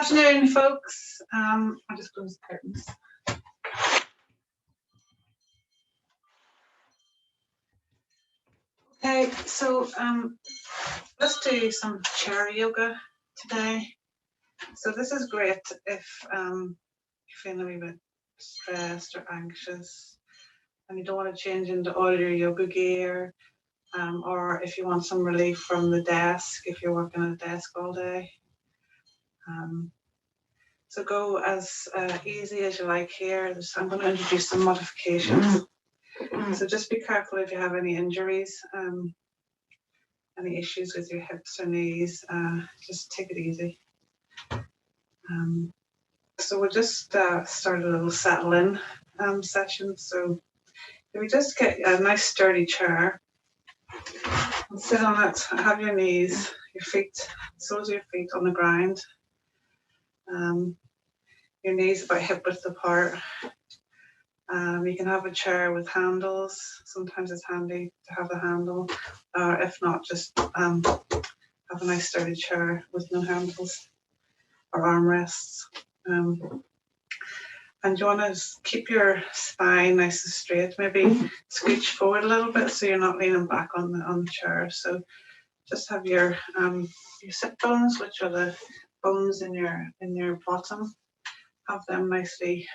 afternoon, folks. I'll just close the curtains. Okay, so let's do some chair yoga today. So this is great if you're feeling a wee bit stressed or anxious and you don't want to change into all your yoga gear, or if you want some relief from the desk, if you're working at a desk all day. So go as easy as you like here. I'm going to introduce some modifications. So just be careful if you have any injuries, any issues with your hips or knees, just take it easy. So we'll just start a little settle in session. So if we just get a nice sturdy chair and sit on it, have your knees, your feet, soles of your feet on the ground. Your knees about hip width apart. You can have a chair with handles. Sometimes it's handy to have a handle, or if not, just have a nice sturdy chair with no handles or armrests. And you want to keep your spine nice and straight. Maybe scooch forward a little bit so you're not leaning back on the chair. So just have your sit bones, which are the bones in your bottom, have them nicely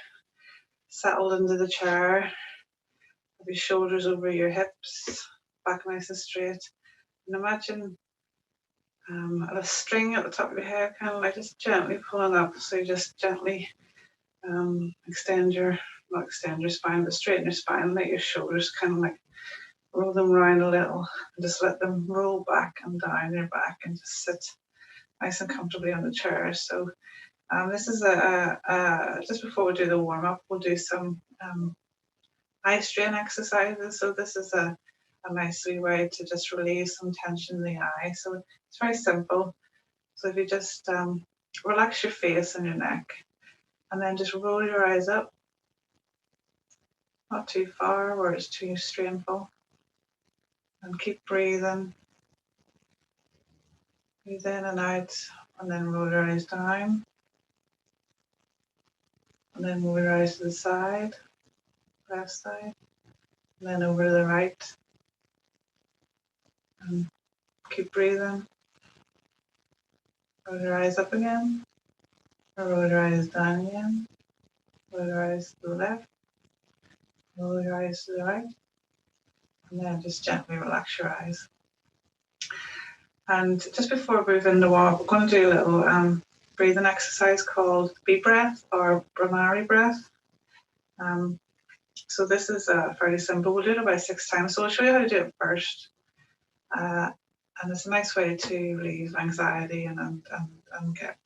settled into the chair. Have your shoulders over your hips, back nice and straight. And imagine a string at the top of your head, kind of like just gently pulling up. So you just gently not extend your spine, but straighten your spine. Let your shoulders kind of like roll them around a little, and just let them roll back and down your back, and just sit nice and comfortably on the chair. So this is just before we do the warm up, we'll do some eye strain exercises. So this is a nice wee way to just relieve some tension in the eye. So it's very simple. So if you just relax your face and your neck, and then just roll your eyes up, not too far where it's too strainful, and keep breathing. Breathe in and out, and then roll your eyes down, and then move your eyes to the side, left side, and then over to the right. And keep breathing. Roll your eyes up again, roll your eyes down again, roll your eyes to the left, roll your eyes to the right, and then just gently relax your eyes. And just before we move into warm-up, we're going to do a little breathing exercise called Bee Breath or Bhramari breath. So this is fairly simple. We'll do it about 6 times. So I'll show you how to do it first. And it's a nice way to relieve anxiety and get,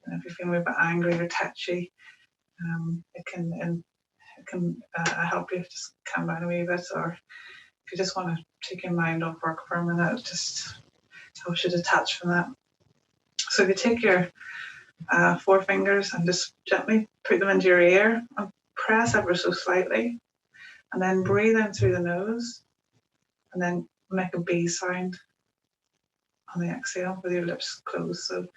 if you're feeling a bit angry or touchy, it can help you just calm down a wee bit. Or if you just want to take your mind off work for a minute, just helps you detach from that. So if you take your 4 fingers and just gently put them into your ear and press ever so slightly, and then breathe in through the nose, and then make a B sound on the exhale with your lips closed. So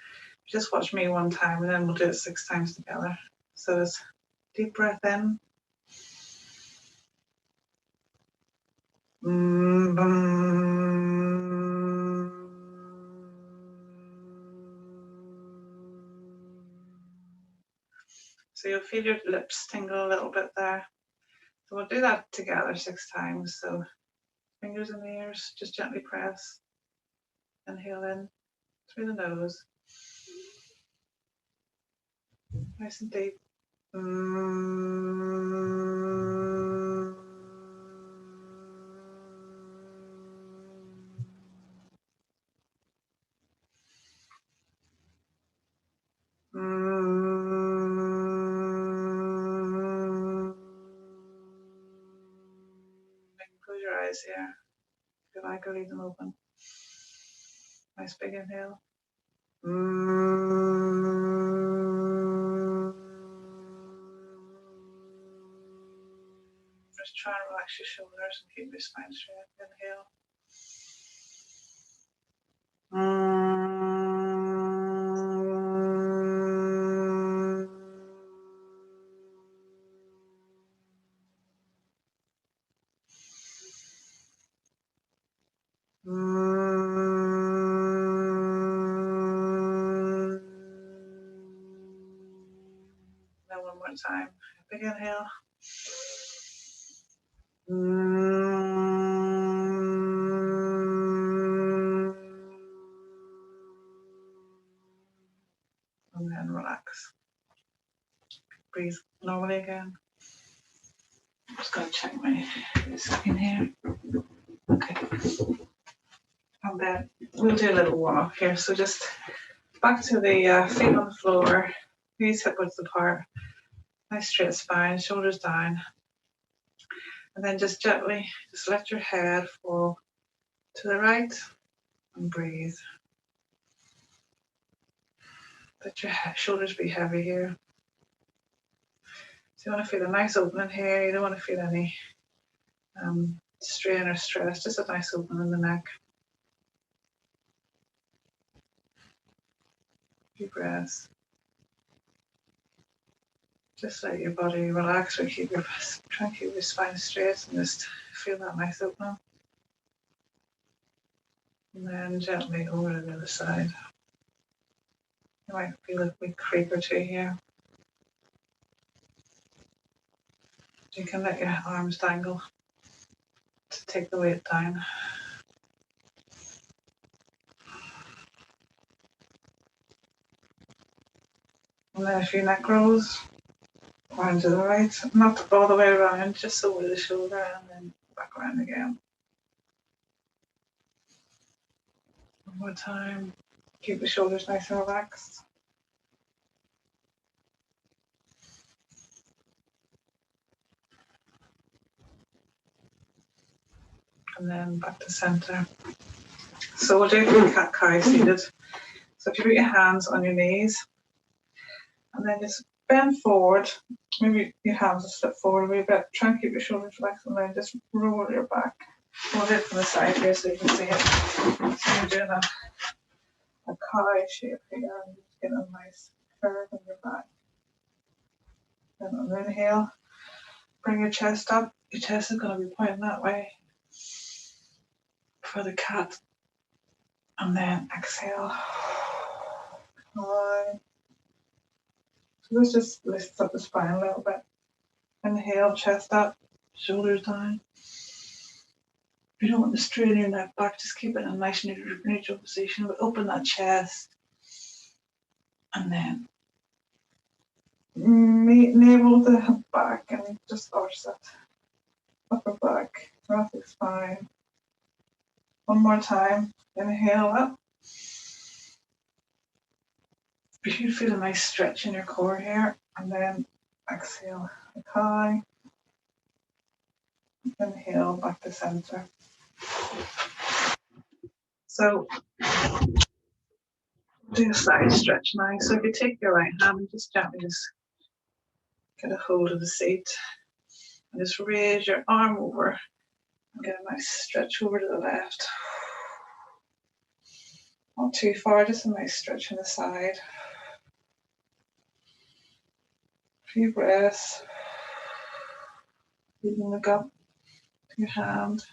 just watch me one time, and then we'll do it 6 times together. So it's deep breath in. So you'll feel your lips tingle a little bit there. So we'll do that together 6 times. So fingers in the ears, just gently press. Inhale in through the nose. Nice and deep. Close your eyes here. If you like, or leave them open. Nice big inhale. Just try and relax your shoulders and keep your spine straight. Inhale. time. Big inhale. And then relax. Breathe normally again. I'm just going to check my skin here. Okay. And then we'll do a little warm up here. So just back to the feet on the floor, knees hip width apart, nice straight spine, shoulders down. And then just gently, just let your head fall to the right and breathe. Let your shoulders be heavy here. So you want to feel a nice opening here. You don't want to feel any strain or stress, just a nice opening in the neck. Deep breaths. Just let your body relax or try and keep your spine straight and just feel that nice opening. And then gently over to the other side. You might feel a big creak or two here. You can let your arms dangle to take the weight down. And then a few neck rolls. Round to the right, not all the way around, just over the shoulder and then back around again. One more time. Keep the shoulders nice and relaxed. And then back to center. So we'll do cat-cow seated. So if you put your hands on your knees and then just bend forward, maybe your hands will slip forward a wee bit. Try and keep your shoulders relaxed and then just roll your back. Hold it from the side here so you can see it. So you're doing a cow shape here and just get a nice curve in your back. Then on the inhale, bring your chest up. Your chest is going to be pointing that way for the cat. And then exhale. So this just lifts up the spine a little bit. Inhale, chest up, shoulders down. You don't want to strain your neck back, just keep it in a nice neutral position, but open that chest. And then navel the head back and just arch that upper back, thoracic spine. One more time. Inhale up. You feel a nice stretch in your core here, and then exhale, a high. Inhale, back to center. So do a side stretch now. So if you take your right hand and just gently just get a hold of the seat and just raise your arm over and get a nice stretch over to the left. Not too far, just a nice stretch on the side. A few breaths. You can look up to your hand.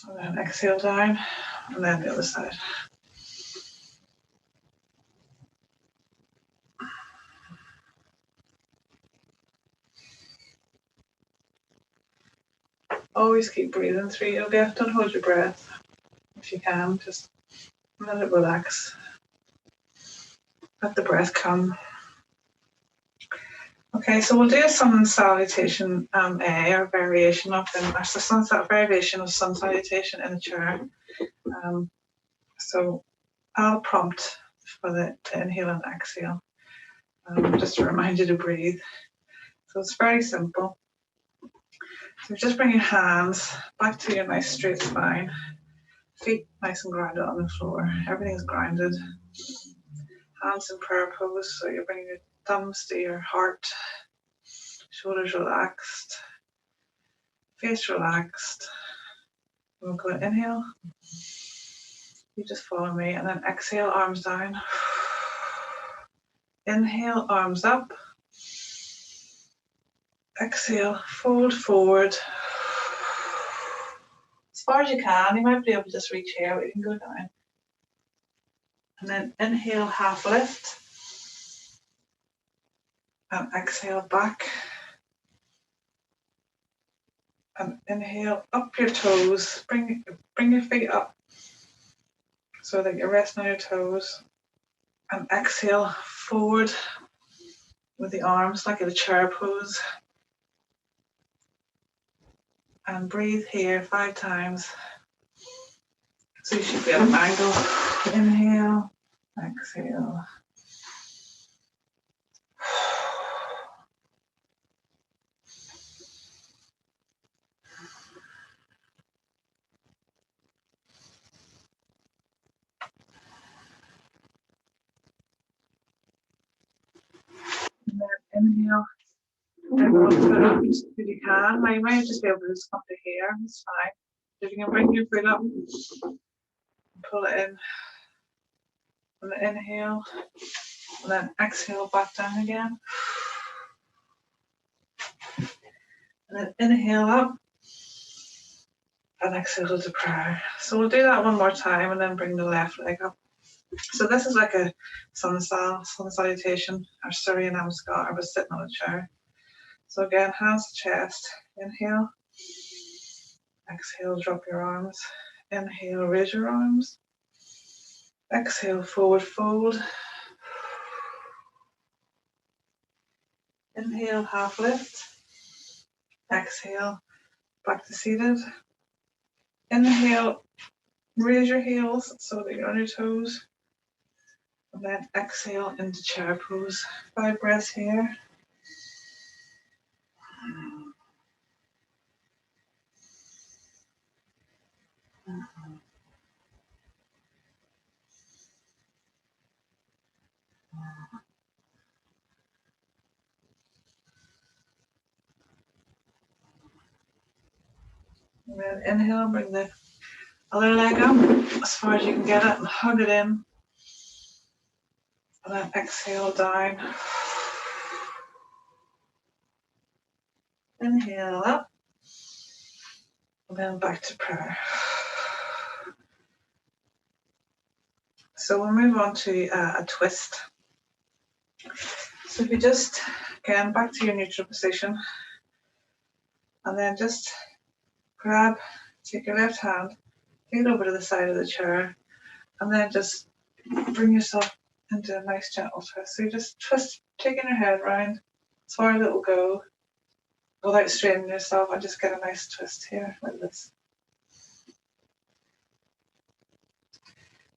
And then exhale down, and then the other side. Always keep breathing through yoga. Don't hold your breath. If you can, just let it relax. Let the breath come. Okay, so we'll do a sun salutation A, or variation of them. That's the sunset variation of sun salutation in a chair. So I'll prompt for the inhale and exhale, just to remind you to breathe. So it's very simple. So just bring your hands back to your nice straight spine. Feet nice and grounded on the floor. Everything's grounded. Hands in prayer pose, so you're bringing your thumbs to your heart. Shoulders relaxed. Face relaxed. We'll go inhale. You just follow me, and then exhale, arms down. Inhale, arms up. Exhale, fold forward. As far as you can. You might be able to just reach here, but you can go down. And then inhale, half lift. And exhale back. And inhale up your toes. Bring your feet up so that you're resting on your toes. And exhale forward with the arms like in a chair pose. And breathe here 5 times. So you should be at an angle. Inhale, exhale. And then inhale. And we'll put it up if you can. Now you might just be able to just come to here. It's fine. If you can bring your foot up, pull it in. And then inhale. And then exhale back down again. And then inhale up. And exhale to prayer. So we'll do that one more time and then bring the left leg up. So this is like a sun salutation or Surya Namaskar. I was sitting on a chair. So again, hands to chest. Inhale. Exhale, drop your arms. Inhale, raise your arms. Exhale, forward fold. Inhale, half lift. Exhale, back to seated. Inhale, raise your heels so that you're on your toes. And then exhale into chair pose. 5 breaths here. And then inhale, bring the other leg up as far as you can get it and hug it in. And then exhale down. Inhale up. And then back to prayer. So we'll move on to a twist. So if you just, again, back to your neutral position. And then just take your left hand, take it over to the side of the chair. And then just bring yourself into a nice gentle twist. So you just twist, taking your head round as far as it will go without straining yourself, and just get a nice twist here like this.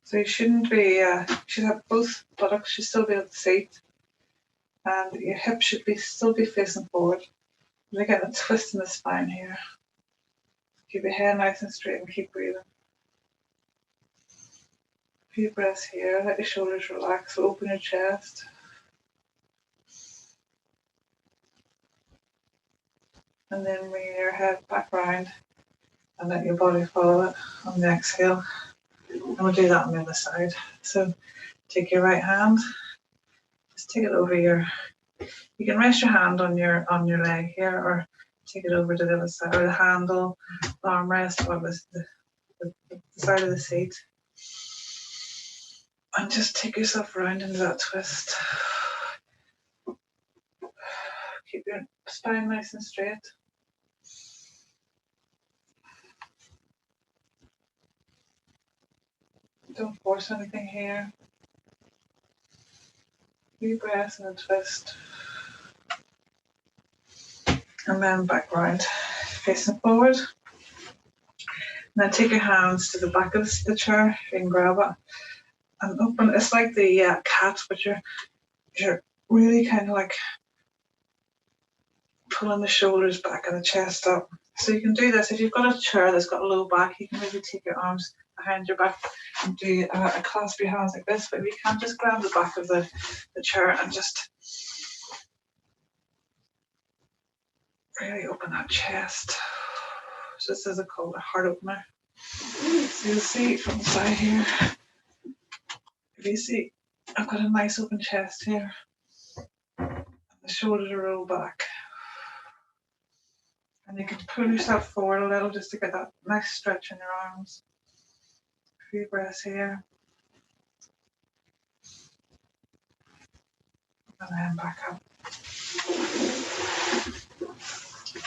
So you shouldn't be, you should have both buttocks should still be at the seat, and your hips should still be facing forward. You get a twist in the spine here. Keep your head nice and straight and keep breathing. A few breaths here, let your shoulders relax, open your chest. And then bring your head back round and let your body follow it on the exhale. And we'll do that on the other side. So take your right hand, just take it over you can rest your hand on your leg here, or take it over to the other side, or the handle, armrest, or the side of the seat. And just take yourself around into that twist. Keep your spine nice and straight. Don't force anything here. Deep breath and a twist. And then back round, facing forward. And then take your hands to the back of the chair, you can grab it. And open, it's like the cat, but you're really kind of like pulling the shoulders back and the chest up. So you can do this, if you've got a chair that's got a low back, you can maybe take your arms behind your back and do a clasp your hands like this, but if you can, just grab the back of the chair and just really open that chest. So this is called a heart opener. So you'll see from the side here, if you see, I've got a nice open chest here. The shoulders are rolled back. And you can pull yourself forward a little just to get that nice stretch in your arms. A few breaths here. And then back up.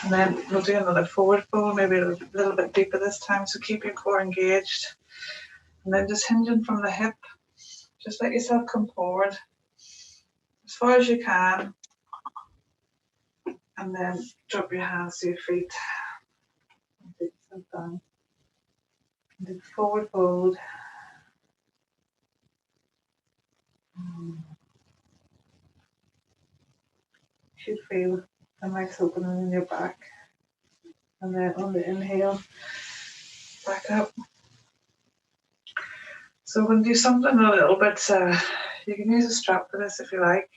And then we'll do another forward fold, maybe a little bit deeper this time. So keep your core engaged. And then just hinging from the hip. Just let yourself come forward as far as you can. And then drop your hands to your feet. And take yourself down. And do forward fold. You should feel a nice opening in your back. And then on the inhale, back up. So we're going to do something a little bit, you can use a strap for this if you like.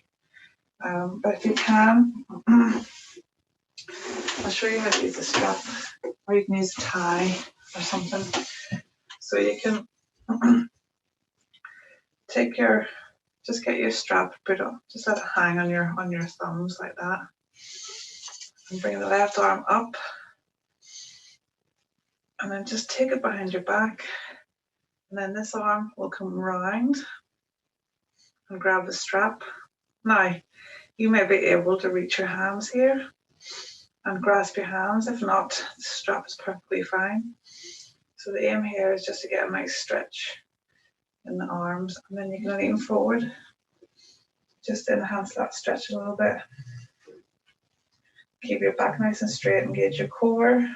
But if you can, I'll show you how to use a strap. Or you can use a tie or something. So you can just get your strap, put up, just let it hang on your thumbs like that. And bring the left arm up. And then just take it behind your back. And then this arm will come round and grab the strap. Now, you may be able to reach your hands here and grasp your hands. If not, the strap is perfectly fine. So the aim here is just to get a nice stretch in the arms, and then you can lean forward. Just enhance that stretch a little bit. Keep your back nice and straight, engage your core.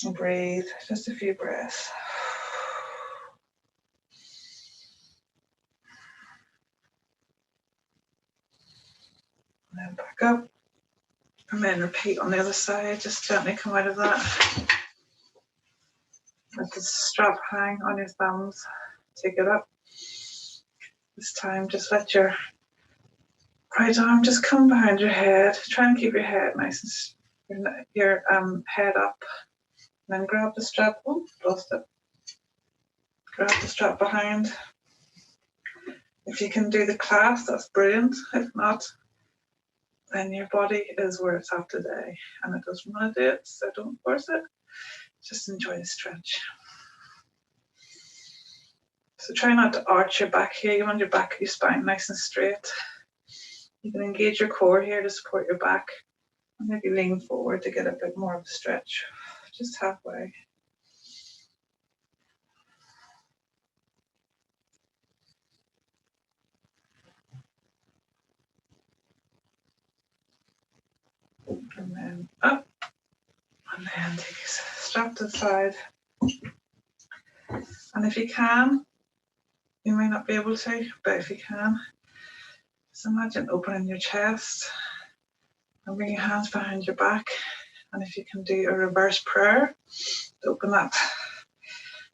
And breathe, just a few breaths. And then back up. And then repeat on the other side, just gently come out of that. Let the strap hang on your thumbs. Take it up. This time, just let your right arm just come behind your head. Try and keep your head nice and your head up. And then grab the strap. Oh, lost it. Grab the strap behind. If you can do the clasp, that's brilliant. If not, then your body is where it's at today, and it doesn't want to do it, so don't force it. Just enjoy the stretch. So try not to arch your back here. You want your back, your spine nice and straight. You can engage your core here to support your back, and maybe lean forward to get a bit more of a stretch, just halfway. And then up, and then take a strap to the side. And if you can, you may not be able to, but if you can, just imagine opening your chest and bring your hands behind your back. And if you can do a reverse prayer to open that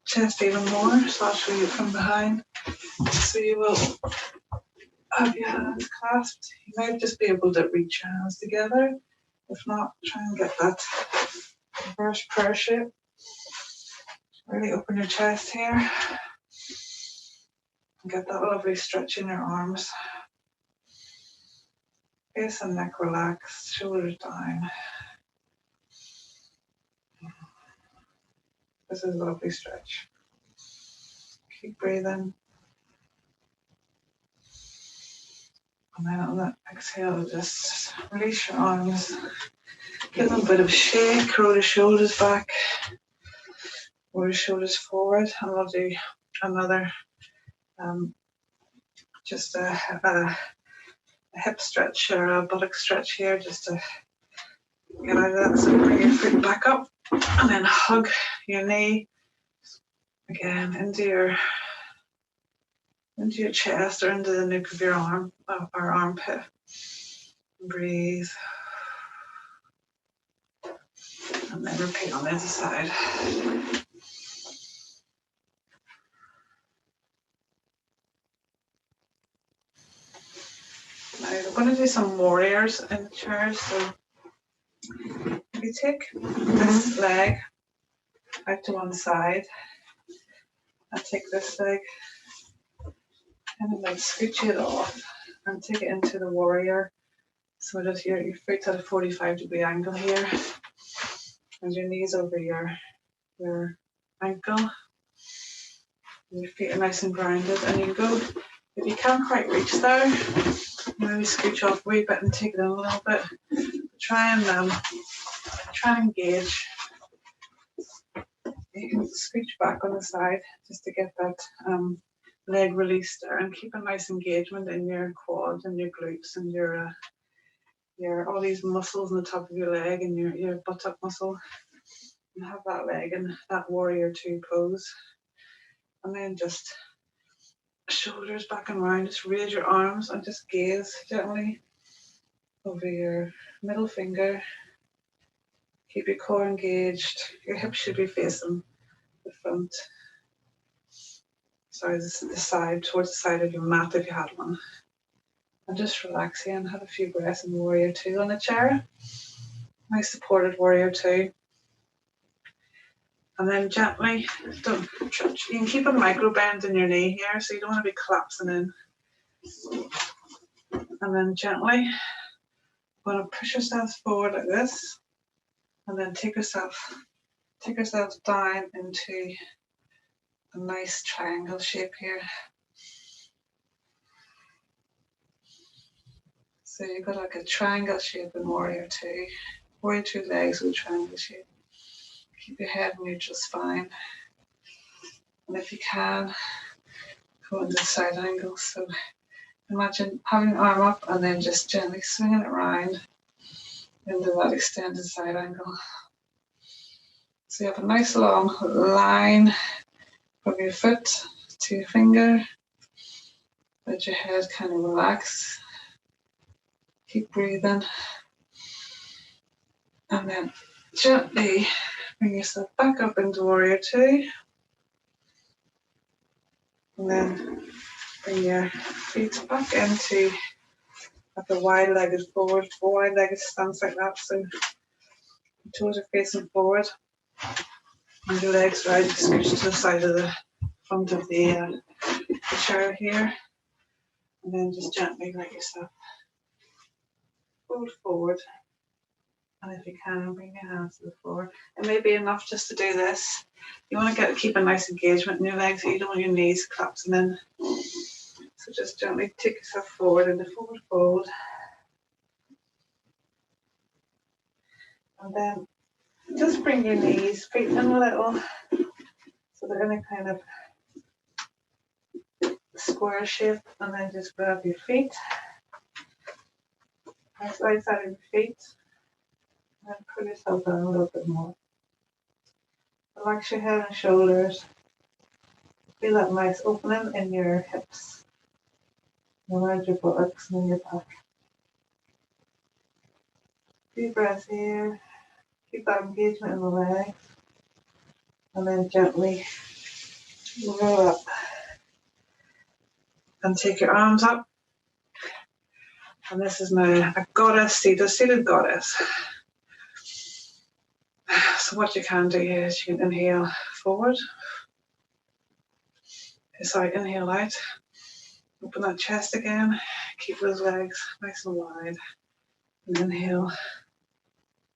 chest even more, so I'll show you from behind. So you will have your hands clasped. You might just be able to reach your hands together. If not, try and get that reverse prayer shape. Really open your chest here. And get that lovely stretch in your arms. Face and neck relaxed, shoulders down. This is a lovely stretch. Keep breathing. And then on the exhale, just release your arms. Give them a bit of a shake, roll the shoulders back, roll the shoulders forward, and we'll do another, just a hip stretch or a buttock stretch here, just to get out of that. So bring your foot back up, and then hug your knee again into your chest or into the nook of your arm or armpit. Breathe. And then repeat on the other side. Now we're going to do some warriors in the chairs. So if you take this leg out to one side, and take this leg and then scooch it off and take it into the warrior. So that your foot's at a 45-degree angle here, and your knees over your ankle. And your feet are nice and grounded, and you go, if you can't quite reach there, maybe scooch off a wee bit and take it in a little bit. try and engage. You can scooch back on the side just to get that leg released there, and keep a nice engagement in your quads and your glutes and your all these muscles on the top of your leg and your buttock muscle. And have that leg in that warrior two pose. And then just shoulders back and round, just raise your arms and just gaze gently over your middle finger. Keep your core engaged. Your hips should be facing the front. Sorry, the side, towards the side of your mat if you had one. And just relax here and have a few breaths in warrior two on the chair. Nice supported warrior two. And then gently, you can keep a micro bend in your knee here, so you don't want to be collapsing in. And then gently, you want to push yourself forward like this, and then take yourself down into a nice triangle shape here. So you've got like a triangle shape in warrior two. Warrior two legs with a triangle shape. Keep your head neutral spine. And if you can, go into side angle. So imagine having an arm up and then just gently swinging it around into that extended side angle. So you have a nice long line from your foot to your finger. Let your head kind of relax. Keep breathing. And then gently bring yourself back up into warrior two. And then bring your feet back into like a wide-legged forward, wide-legged stance like that. So your toes are facing forward. And your legs right, scooch to the side of the front of the chair here. And then just gently let yourself fold forward. And if you can, bring your hands to the floor. It may be enough just to do this. You want to keep a nice engagement in your legs, so you don't want your knees collapsing in. So just gently take yourself forward in the forward fold. And then just bring your knees, feet in a little, so they're in a kind of square shape, and then just grab your feet, right side of your feet, and then pull yourself down a little bit more. Relax your head and shoulders. Feel that nice opening in your hips, around your buttocks and in your back. Deep breath here. Keep that engagement in the legs, and then gently roll up and take your arms up. And this is now a goddess seated goddess. So what you can do here is you can inhale forward. Sorry, inhale out. Open that chest again. Keep those legs nice and wide. And inhale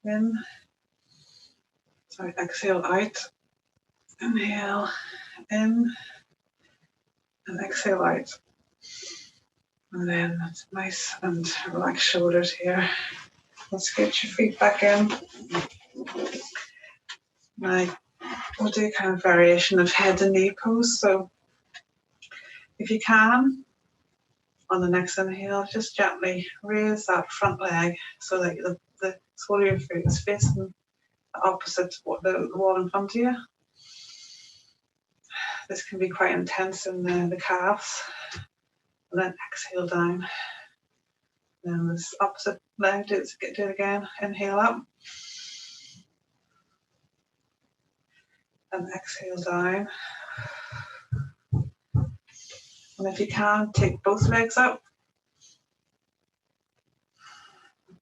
in. Sorry, exhale out. Inhale in. And exhale out. And then that's nice and relaxed shoulders here. Let's get your feet back in. Now, we'll do a kind of variation of head and knee pose. So if you can, on the next inhale, just gently raise that front leg so that the sole of your foot is facing the opposite the wall in front of you. This can be quite intense in the calves. And then exhale down. Then this opposite leg, do it again. Inhale up. And exhale down. And if you can, take both legs up.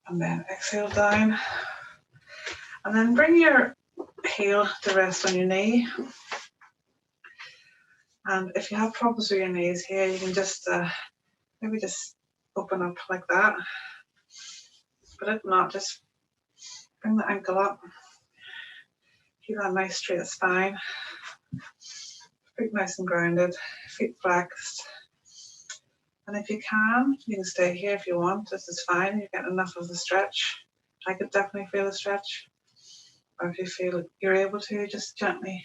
And then exhale down. And then bring your heel to rest on your knee. And if you have problems with your knees here, you can just maybe just open up like that. But if not, just bring the ankle up. Keep that nice straight spine. Feet nice and grounded, feet flexed. And if you can stay here if you want. This is fine. You get enough of the stretch. I could definitely feel a stretch. Or if you feel you're able to, just gently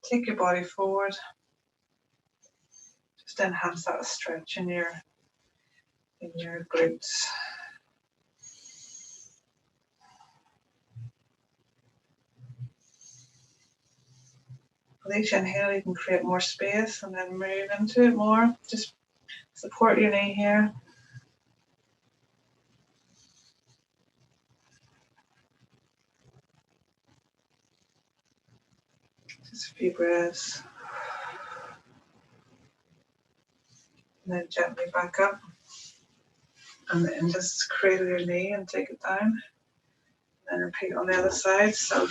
take your body forward. Just enhance that stretch in your glutes. With each inhale, you can create more space and then move into it more. Just support your knee here. Just a few breaths. And then gently back up. And then just cradle your knee and take it down. And repeat on the other side. So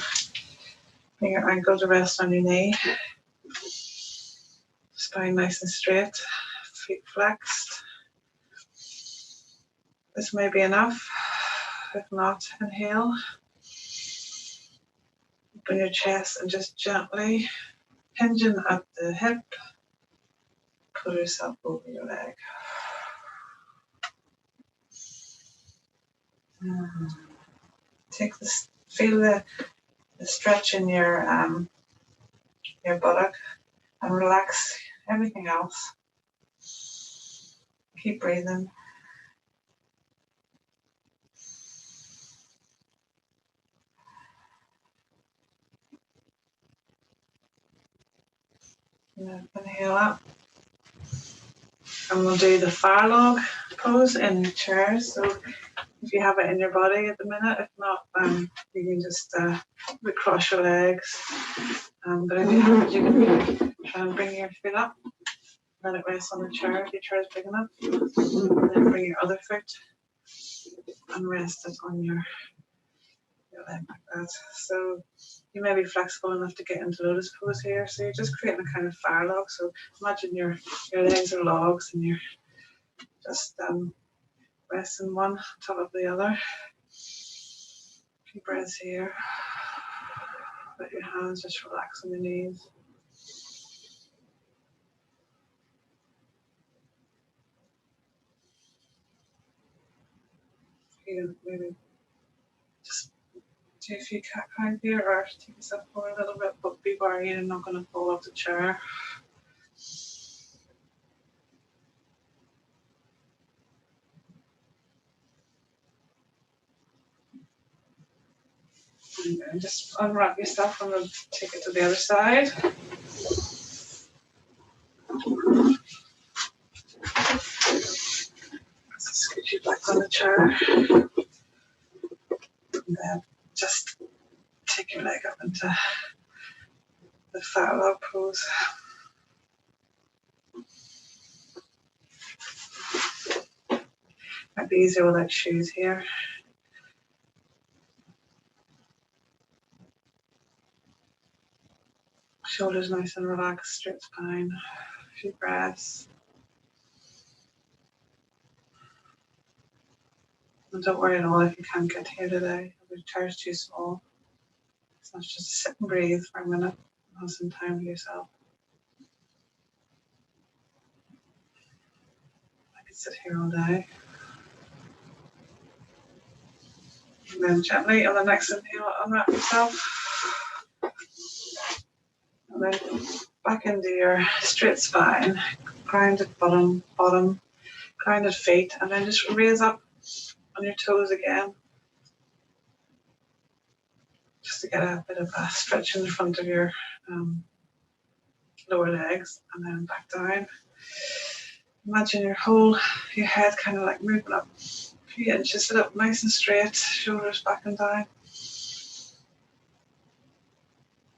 bring your ankle to rest on your knee. Spine nice and straight. Feet flexed. This may be enough. If not, inhale. Open your chest and just gently hinging at the hip. Pull yourself over your leg. Take this, feel the stretch in your buttock and relax everything else. Keep breathing. Inhale up. And we'll do the fire log pose in the chair. So if you have it in your body at the minute, if not, you can just recross your legs. But if you have it, you can try and bring your feet up. Let it rest on the chair if your chair is big enough. And then bring your other foot and rest it on your leg like that. So you may be flexible enough to get into lotus pose here. So you're just creating a kind of fire log. So imagine your legs are logs and you're just resting one on top of the other. Few breaths here. Let your hands just relax on the knees. You maybe just do a few cat cows here or take yourself forward a little bit, but be worried you're not going to fall off the chair. And just unwrap yourself and then take it to the other side. Just scooch you back on the chair. And then just take your leg up into the fat log pose. Might be easier without shoes here. Shoulders nice and relaxed, straight spine. A few breaths. And don't worry at all if you can't get here today. The chair's too small. So just sit and breathe for a minute. Have some time with yourself. I could sit here all day. And then gently on the next inhale, unwrap yourself. And then back into your straight spine, grounded bottom, grounded feet, and then just raise up on your toes again. Just to get a bit of a stretch in the front of your lower legs, and then back down. Imagine your head kind of like moving up a few inches, sit up nice and straight, shoulders back and down.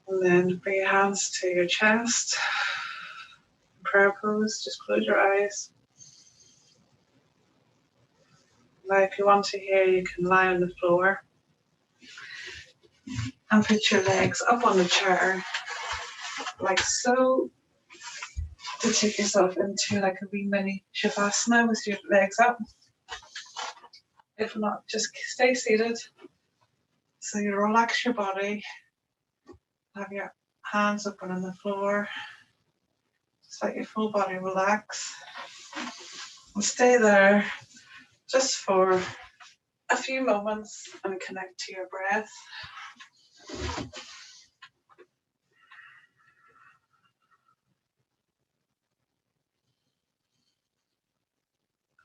And then bring your hands to your chest. Prayer pose, just close your eyes. Now if you want to here, you can lie on the floor and put your legs up on the chair, like so, to take yourself into like a wee mini Shavasana with your legs up. If not, just stay seated. So you relax your body, have your hands open on the floor, just let your full body relax. And stay there just for a few moments and connect to your breath.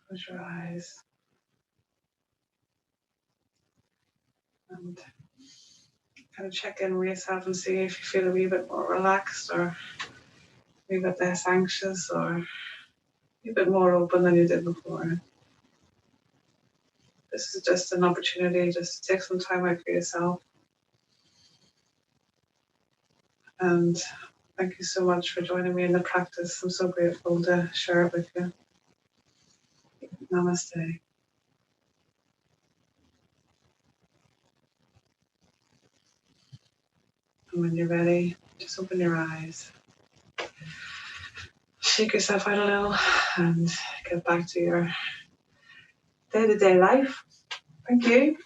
Close your eyes and kind of check in with yourself and see if you feel a wee bit more relaxed or a wee bit less anxious or a wee bit more open than you did before. This is just an opportunity just to take some time out for yourself. And thank you so much for joining me in the practice. I'm so grateful to share it with you. Namaste. And when you're ready, just open your eyes. Shake yourself out a little and get back to your day-to-day life. Thank you.